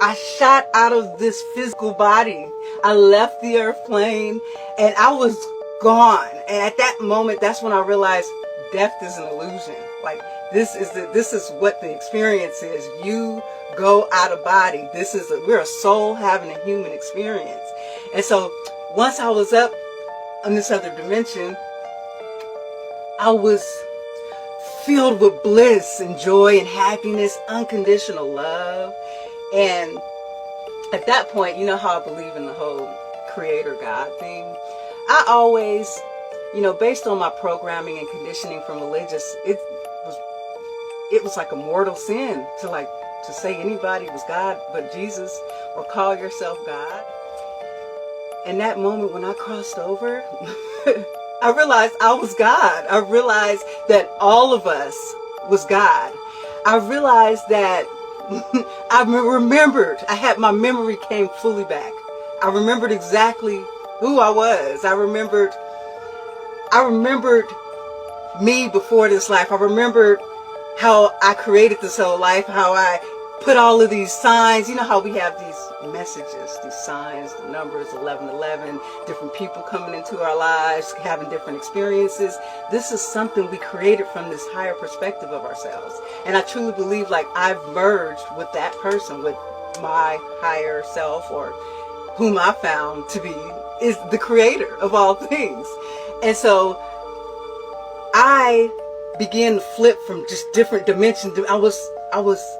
I shot out of this physical body. I left the earth plane and I was gone. And at that moment, that's when I realized death is an illusion. Like this is what the experience is. You go out of body. We're a soul having a human experience. And so once I was up on this other dimension, I was filled with bliss and joy and happiness, unconditional love. And at that point, you know how I believe in the whole creator God thing. I always, based on my programming and conditioning from religious, it was like a mortal sin to say anybody was God but Jesus or call yourself God. And that moment when I crossed over, I realized I was God. I realized that all of us was God. I realized that I remembered, my memory came fully back. I remembered exactly who I was. I remembered me before this life. I remembered how I created this whole life, how I put all of these signs. You know how we have these messages, these signs, the numbers, 1111, different people coming into our lives, having different experiences. This is something we created from this higher perspective of ourselves. And I truly believe I've merged with that person, with my higher self, or whom I found to be is the creator of all things. And so I began to flip from just different dimensions. I was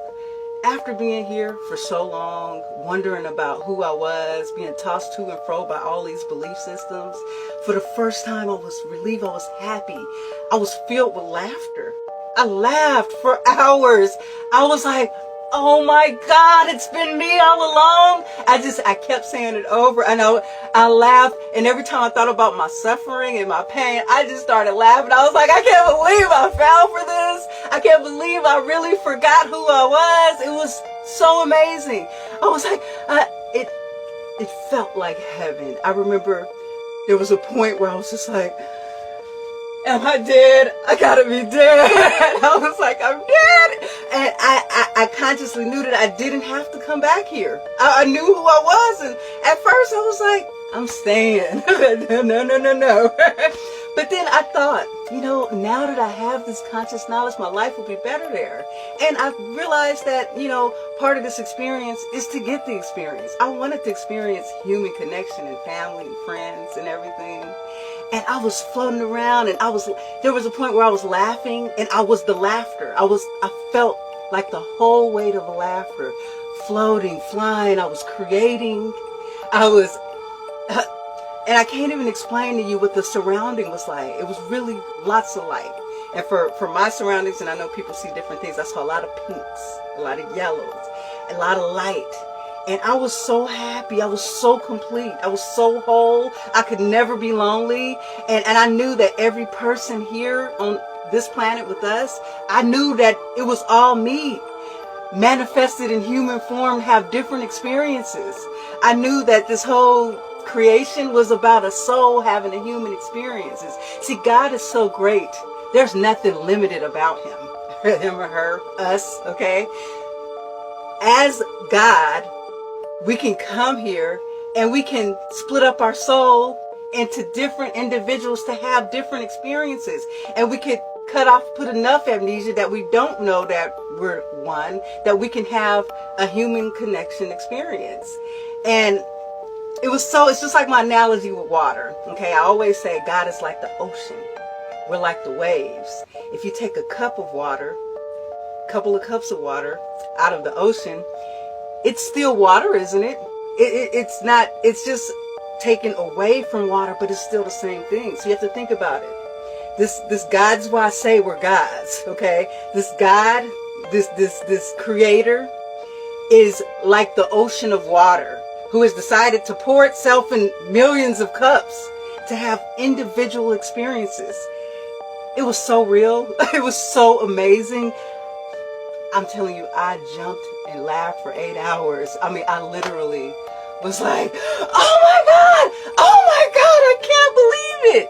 after being here for so long, wondering about who I was, being tossed to and fro by all these belief systems, for the first time I was relieved, I was happy. I was filled with laughter. I laughed for hours. I was like, oh my God, it's been me all along. I kept saying it over. I laughed, and every time I thought about my suffering and my pain, I just started laughing. I was like, I can't believe I fell for this. I can't believe I really forgot who I was. It was so amazing. I was like, it felt like heaven. I remember there was a point where I was just like, am I dead? I gotta be dead. I was like, I'm dead. And I consciously knew that I didn't have to come back here. I knew who I was. And at first I was like, I'm staying. No. But then I thought, now that I have this conscious knowledge, my life will be better there. And I realized that, part of this experience is to get the experience. I wanted to experience human connection and family and friends and everything. And I was floating around, and there was a point where I was laughing, and I was the laughter. I felt like the whole weight of the laughter, floating, flying. I was creating. And I can't even explain to you what the surrounding was like. It was really lots of light. And for my surroundings, and I know people see different things, I saw a lot of pinks, a lot of yellows, a lot of light. And I was so happy. I was so complete. I was so whole. I could never be lonely. And I knew that every person here on this planet with us, I knew that it was all me, manifested in human form, have different experiences. I knew that this whole creation was about a soul having a human experiences. See, God is so great. There's nothing limited about him. Him or her, us, okay? As God, we can come here and we can split up our soul into different individuals to have different experiences. And we could put enough amnesia that we don't know that we're one, that we can have a human connection experience. And it's just like my analogy with water. Okay, I always say God is like the ocean. We're like the waves. If you take a couple of cups of water out of the ocean, it's still water, isn't it? It's not, it's just taken away from water, but it's still the same thing. So you have to think about it. This God's why I say we're gods, okay? This God, this creator is like the ocean of water, who has decided to pour itself in millions of cups to have individual experiences. It was so real. It was so amazing. I'm telling you, I jumped and laughed for 8 hours. I mean, I literally was like, oh my God, I can't believe it.